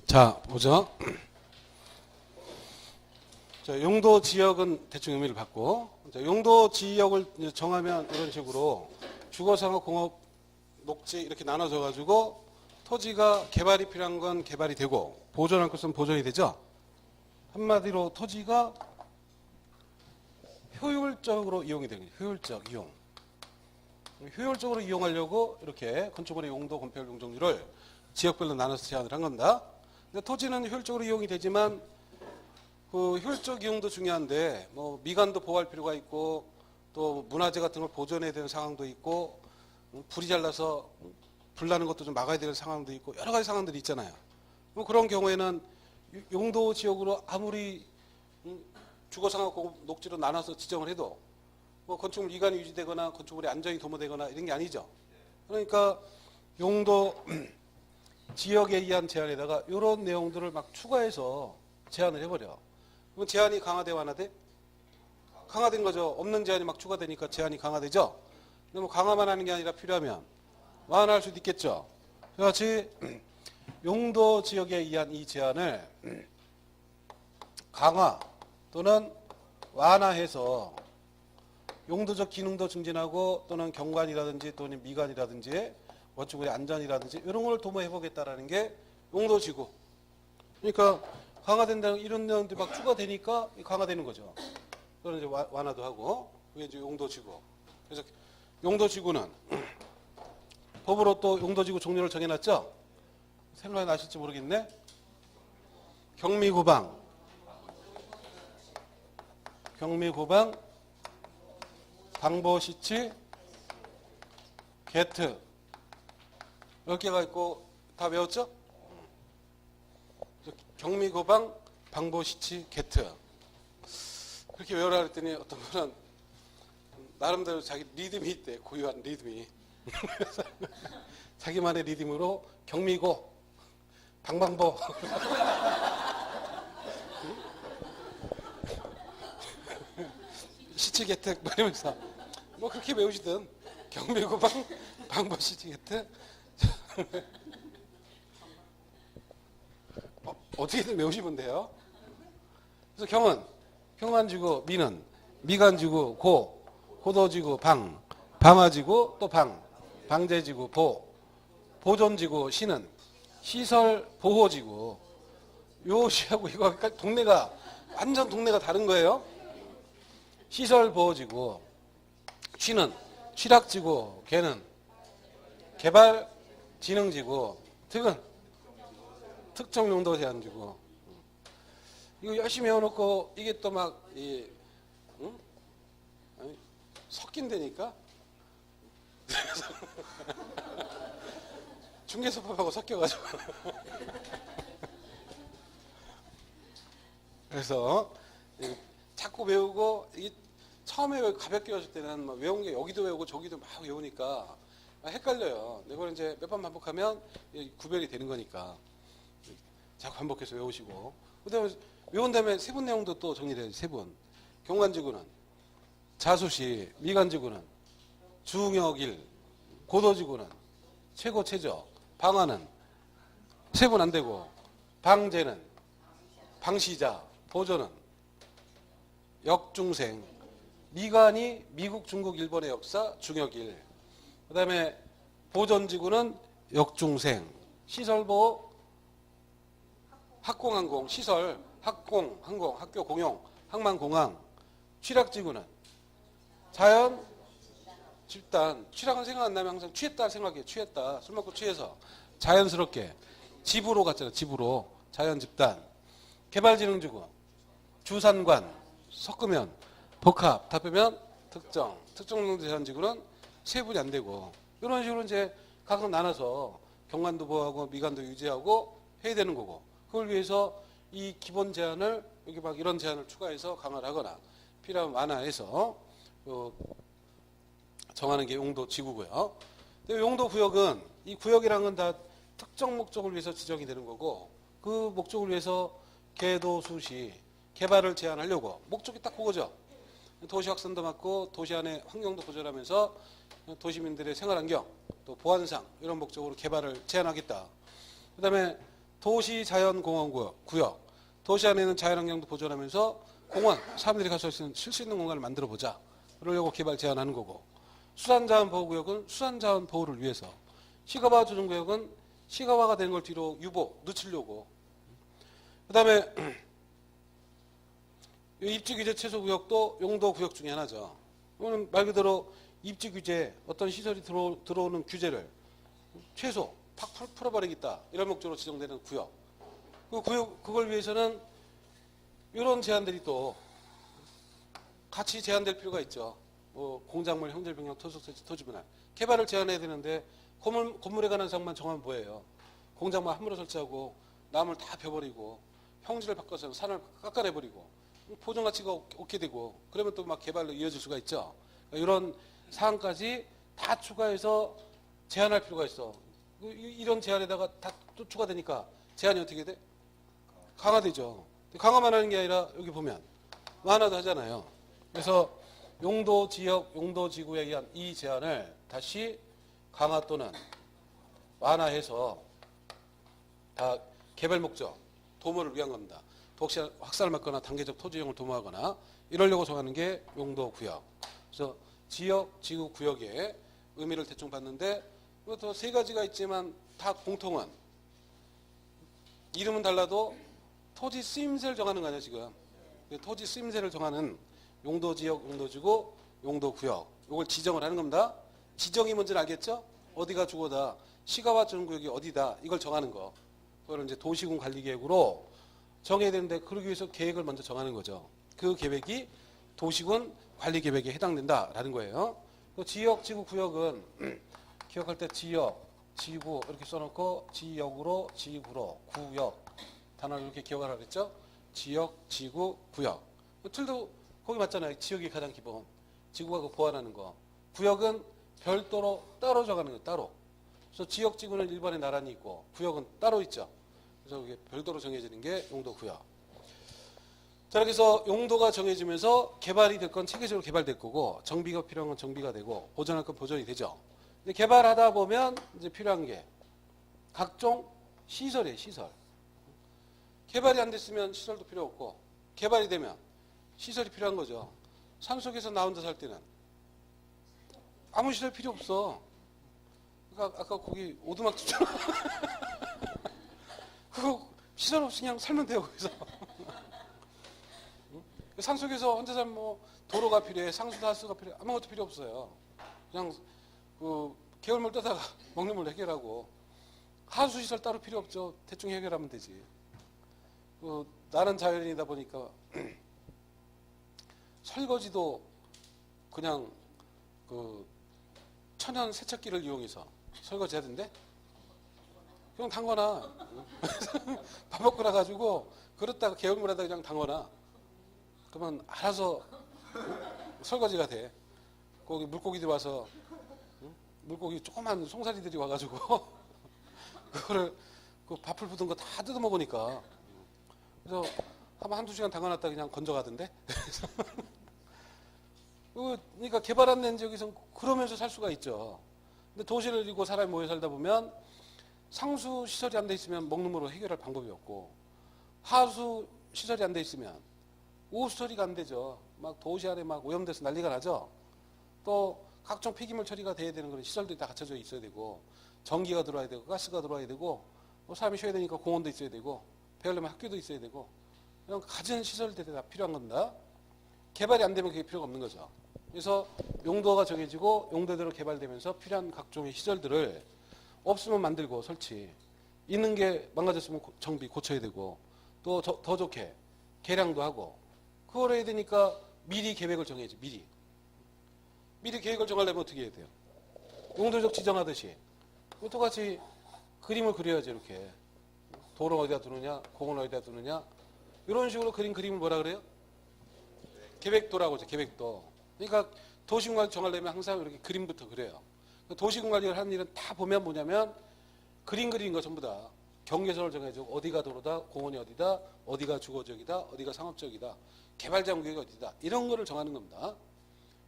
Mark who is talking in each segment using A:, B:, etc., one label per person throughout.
A: 자, 보죠. 자, 용도 지역은 대충 의미를 받고, 자, 용도 지역을 이제 정하면 이런 식으로 주거상업, 공업, 녹지 이렇게 나눠져 가지고 토지가 개발이 필요한 건 개발이 되고 보존할 것은 보존이 되죠. 한마디로 토지가 효율적으로 이용이 되는 거예요. 효율적 이용. 효율적으로 이용하려고 이렇게 건축물의 용도, 건폐율, 용적률을 지역별로 나눠서 제한을 한 겁니다. 근데 토지는 효율적으로 이용이 되지만 그 효율적 이용도 중요한데 뭐 미관도 보호할 필요가 있고 또 문화재 같은 걸 보존해야 되는 상황도 있고 불이 잘 나서 불 나는 것도 좀 막아야 되는 상황도 있고 여러 가지 상황들이 있잖아요. 뭐 그런 경우에는 용도 지역으로 아무리 주거상업, 공업, 녹지로 나눠서 지정을 해도 뭐 건축물 미관이 유지되거나 건축물이 안전이 도모되거나 이런 게 아니죠. 그러니까 용도 지역에 의한 제한에다가 이런 내용들을 막 추가해서 제한을 해버려. 그럼 제한이 강화돼 완화돼? 강화된 거죠. 없는 제한이 막 추가되니까 제한이 강화되죠. 근데 뭐 강화만 하는 게 아니라 필요하면 완화할 수도 있겠죠. 그렇지 용도 지역에 의한 이 제한을 강화 또는 완화해서 용도적 기능도 증진하고 또는 경관이라든지 또는 미관이라든지 건축물의 안전이라든지 이런 걸 도모해보겠다라는 게 용도지구. 그러니까 강화된다는 이런 내용들이 막 추가되니까 강화되는 거죠. 그런 이제 완화도 하고 그게 이제 용도지구. 그래서 용도지구는 법으로 또 용도지구 종류를 정해놨죠. 생각이 나실지 모르겠네. 경미고방, 방보시치, 게트 10개가 있고 다 외웠죠? 경미고방, 방보시치, 게트 그렇게 외우라 그랬더니 어떤 분은 나름대로 자기 리듬이 있대. 고유한 리듬이. 자기만의 리듬으로 경미고, 방방보 시치개특 말하면서 뭐 그렇게 외우시든 경미고방, 방보시치개특 어떻게든 외우시면 돼요. 그래서 경은 경관지구, 미는 미관지구, 고도지구, 방화지구, 또 방제지구, 보존지구, 시는 시설보호지구. 요 시하고 이거 동네가 완전 동네가 다른 거예요. 시설보호지구, 취는 취락지구, 개는 개발진흥지구, 득은 특정용도 제한지구. 이거 열심히 해놓고 이게 또 막 섞인다니까. 중개소법하고 섞여가지고. 그래서 자꾸 외우고 이게 처음에 가볍게 외웠을 때는 막 외운 게 여기도 외우고 저기도 막 외우니까 헷갈려요. 이걸 이제 몇 번 반복하면 구별이 되는 거니까 자꾸 반복해서 외우시고. 그다음에 외운 다음에 세분 내용도 또 정리를 해야지. 세분. 경관지구는 자수시, 미관지구는 중역일, 고도지구는 최고 최저, 방화는 세분 안 되고, 방제는 방시자, 보존은 역중생, 미관이 미국, 중국, 일본의 역사, 중역일. 그 다음에 보존지구는 역중생, 시설보호, 학공항공, 시설, 항공, 학교 공용, 항만공항. 취락지구는 자연, 집단. 취락은 생각 안 나면 항상 취했다 생각해요. 취했다. 술 먹고 취해서 자연스럽게 집으로 갔잖아요. 집으로. 자연 집단. 개발진흥지구, 주산관, 섞으면 복합, 다 빼면 특정용도 제한지구는 세분이 안 되고 이런 식으로 이제 각각 나눠서 경관도 보호하고 미관도 유지하고 해야 되는 거고 그걸 위해서 이 기본 제한을 여기 막 이런 제한을 추가해서 강화를 하거나 필요하면 완화해서 정하는 게 용도 지구고요. 근데 용도 구역은 이 구역이라는 건 다 특정 목적을 위해서 지정이 되는 거고 그 목적을 위해서 개도수시 개발을 제한하려고 목적이 딱 그거죠. 도시 확산도 막고 도시 안에 환경도 보존하면서 도시민들의 생활환경 또 보안상 이런 목적으로 개발을 제한하겠다. 그다음에 도시자연공원구역. 도시 안에는 자연환경도 보존하면서 공원, 사람들이 가서 쉴 수 있는 공간을 만들어 보자. 그러려고 개발 제한하는 거고. 수산자원보호구역은 수산자원보호를 위해서. 시가화 조정구역은 시가화가 되는 걸 뒤로 늦추려고. 그 다음에 입지규제 최소구역도 용도구역 중에 하나죠. 이거는 말 그대로 입지규제, 어떤 시설이 들어오는 규제를 최소 팍 풀어버리겠다. 이런 목적으로 지정되는 구역. 그걸 위해서는 이런 제한들이 또 같이 제한될 필요가 있죠. 공작물, 형질병력, 토속설치, 토지분할. 개발을 제한해야 되는데 건물에 관한 사항만 정하면 뭐예요? 공작물 함부로 설치하고 나무를 다 펴버리고 형질을 바꿔서 산을 깎아내버리고 보존가치가 없게 되고 그러면 또 막 개발로 이어질 수가 있죠. 그러니까 이런 사항까지 다 추가해서 제한할 필요가 있어. 이런 제한에다가 다 또 추가되니까 제한이 어떻게 돼? 강화되죠. 강화만 하는 게 아니라 여기 보면 완화도 하잖아요. 그래서 용도 지역, 용도 지구에 의한 이 제한을 다시 강화 또는 완화해서 다 개발 목적, 도모를 위한 겁니다. 혹시 확산을 막거나 단계적 토지 이용을 도모하거나 이러려고 정하는 게 용도 구역. 그래서 지역, 지구, 구역의 의미를 대충 봤는데 이것도 세 가지가 있지만 다 공통은 이름은 달라도 토지 쓰임새를 정하는 거 아니야 지금. 토지 쓰임새를 정하는 용도지역, 용도지구, 용도구역. 이걸 지정을 하는 겁니다. 지정이 뭔지는 알겠죠? 어디가 주거다, 시가화 조정구역이 어디다 이걸 정하는 거. 그걸 이제 도시군 관리계획으로 정해야 되는데 그러기 위해서 계획을 먼저 정하는 거죠. 그 계획이 도시군 관리계획에 해당된다라는 거예요. 그 지역, 지구, 구역은 기억할 때 지역, 지구 이렇게 써놓고 지역으로, 지구로, 구역 단어를 이렇게 기억하라고 그랬죠. 지역, 지구, 구역. 틀도 거기 맞잖아요. 지역이 가장 기본. 지구가 그 보완하는 거. 구역은 별도로 따로 정하는 거 따로. 그래서 지역, 지구는 일본에 나란히 있고 구역은 따로 있죠. 그래서 이게 별도로 정해지는 게 용도 구역. 자, 그래서 용도가 정해지면서 개발이 될 건 체계적으로 개발될 거고 정비가 필요한 건 정비가 되고 보존할 건 보존이 되죠. 근데 개발하다 보면 이제 필요한 게 각종 시설이에요. 시설. 개발이 안 됐으면 시설도 필요 없고 개발이 되면 시설이 필요한 거죠. 산속에서 나 혼자 살 때는 아무 시설 필요 없어. 그러니까 아까 거기 오두막집처럼 그거 시설 없이 그냥 살면 돼요. 거기서. 산속에서 혼자 살면 뭐 도로가 필요해, 상수도 하수가 필요해, 아무것도 필요 없어요. 그냥 그 개울물 떠다가 먹는 물 해결하고 하수 시설 따로 필요 없죠. 대충 해결하면 되지. 나는 자연인이다 보니까 설거지도 그냥 그 천연 세척기를 이용해서 설거지 하던데 그냥 담거나 밥 먹고 나가지고 그릇다가 개울물에다 그냥 담거나 그러면 알아서 설거지가 돼. 거기 물고기들 와서 물고기 조그만 송사리들이 와가지고 그거를 그 밥풀 붓은 거 다 뜯어 먹으니까 그래서 한두 시간 담가놨다 그냥 건져가던데. 그러니까 개발 안 된 지역에서는 그러면서 살 수가 있죠. 근데 도시를 이루고 사람이 모여 살다 보면 상수 시설이 안 돼 있으면 먹는 물로 해결할 방법이 없고 하수 시설이 안 돼 있으면 오수 처리가 안 되죠. 막 도시 안에 막 오염돼서 난리가 나죠. 또 각종 폐기물 처리가 돼야 되는 그런 시설들이 다 갖춰져 있어야 되고 전기가 들어와야 되고 가스가 들어와야 되고 뭐 사람이 쉬어야 되니까 공원도 있어야 되고 배우려면 학교도 있어야 되고 이런 갖은 시설들이 다 필요한 겁니다. 개발이 안 되면 그게 필요가 없는 거죠. 그래서 용도가 정해지고 용도대로 개발되면서 필요한 각종의 시설들을 없으면 만들고 설치, 있는 게 망가졌으면 정비 고쳐야 되고 또 더 좋게 개량도 하고 그걸 해야 되니까 미리 계획을 정해야지. 미리 계획을 정하려면 어떻게 해야 돼요? 용도적 지정하듯이 똑같이 그림을 그려야지. 이렇게 도로 어디다 두느냐, 공원 어디다 두느냐 이런 식으로 그림을 뭐라 그래요? 계획도라고 하죠. 계획도. 그러니까 도시공간 정하려면 항상 이렇게 그림부터 그려요. 도시공간을 하는 일은 다 보면 뭐냐면 그림 그리는 거 전부 다 경계선을 정해주고 어디가 도로다, 공원이 어디다, 어디가 주거지역이다, 어디가 상업지역이다, 개발자구역이 어디다 이런 거를 정하는 겁니다.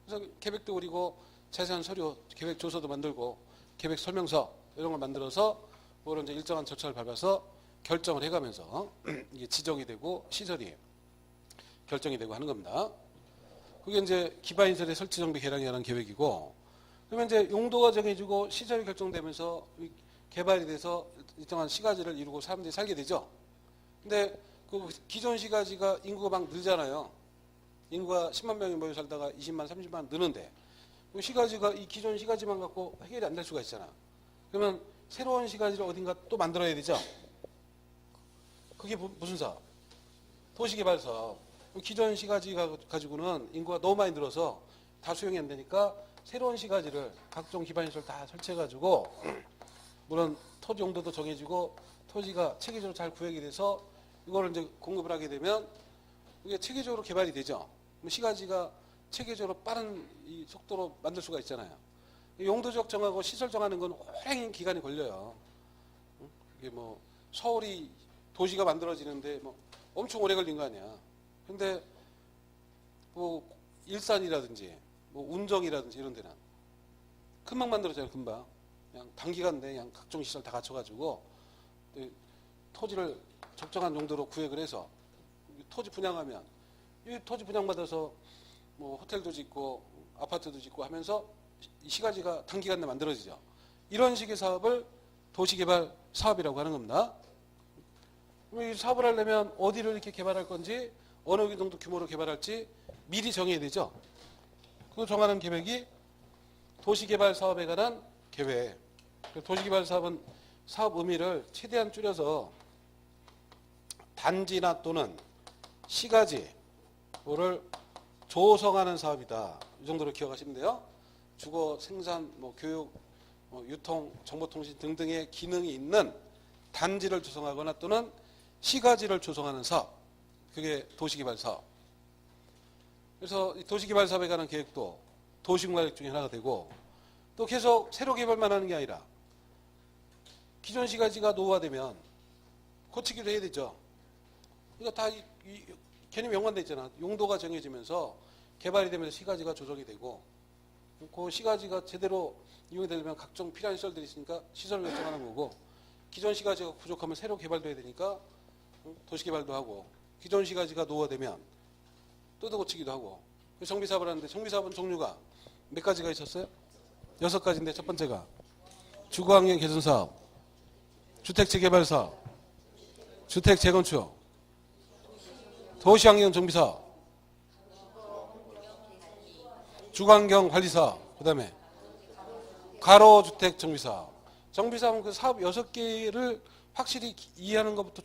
A: 그래서 계획도 그리고 자세한 서류, 계획 조서도 만들고 계획 설명서 이런 걸 만들어서 그걸 이제 일정한 절차를 밟아서 결정을 해가면서 이게 지정이 되고 시설이 결정이 되고 하는 겁니다. 그게 이제 기반시설의 설치 정비 개량에 관한 계획이고, 그러면 이제 용도가 정해지고 시설이 결정되면서 개발이 돼서 일정한 시가지를 이루고 사람들이 살게 되죠. 근데 그 기존 시가지가 인구가 막 늘잖아요. 인구가 10만 명이 모여 살다가 20만, 30만 느는데 그 시가지가 이 기존 시가지만 갖고 해결이 안 될 수가 있잖아. 그러면 새로운 시가지를 어딘가 또 만들어야 되죠. 그게 무슨 사업? 도시개발 사업. 기존 시가지 가지고는 인구가 너무 많이 늘어서 다 수용이 안 되니까 새로운 시가지를 각종 기반시설 다 설치해가지고 물론 토지 용도도 정해지고 토지가 체계적으로 잘 구획이 돼서 이거를 이제 공급을 하게 되면 이게 체계적으로 개발이 되죠. 시가지가 체계적으로 빠른 이 속도로 만들 수가 있잖아요. 용도적 정하고 시설 정하는 건 오랜 기간이 걸려요. 이게 뭐 서울이 도시가 만들어지는데 뭐 엄청 오래 걸린 거 아니야. 근데 뭐 일산이라든지 뭐 운정이라든지 이런 데는 금방 만들어져요. 금방. 그냥 단기간 내에 그냥 각종 시설 다 갖춰가지고 토지를 적정한 용도로 구획을 해서 토지 분양하면 이 토지 분양받아서 뭐 호텔도 짓고 아파트도 짓고 하면서 이 시가지가 단기간 내에 만들어지죠. 이런 식의 사업을 도시개발 사업이라고 하는 겁니다. 이 사업을 하려면 어디를 이렇게 개발할 건지 어느 정도 규모로 개발할지 미리 정해야 되죠. 그 정하는 계획이 도시개발 사업에 관한 계획. 도시개발 사업은 사업 의미를 최대한 줄여서 단지나 또는 시가지를 조성하는 사업이다. 이 정도로 기억하시면 돼요. 주거, 생산, 뭐 교육, 유통, 정보통신 등등의 기능이 있는 단지를 조성하거나 또는 시가지를 조성하는 사업. 그게 도시개발 사업. 그래서 이 도시개발 사업에 관한 계획도 도시공과역 중에 하나가 되고 또 계속 새로 개발만 하는 게 아니라 기존 시가지가 노후화되면 고치기도 해야 되죠. 그러니까 다 이 개념이 연관돼 있잖아. 용도가 정해지면서 개발이 되면서 시가지가 조정이 되고 그 시가지가 제대로 이용이 되려면 각종 필요한 시설들이 있으니까 시설을 결정하는 거고 기존 시가지가 부족하면 새로 개발도 해야 되니까 도시개발도 하고 기존 시가지가 노후화되면 또 고치기도 하고 정비사업을 하는데 정비사업은 종류가 몇 가지가 있었어요? 6가지인데 첫 번째가 주거환경 개선사업, 주택재개발사업, 주택재건축, 도시환경 정비사업, 주거환경관리사업, 그 다음에 가로주택 정비사업. 정비사업은 그 사업 6개를 확실히 이해하는 것부터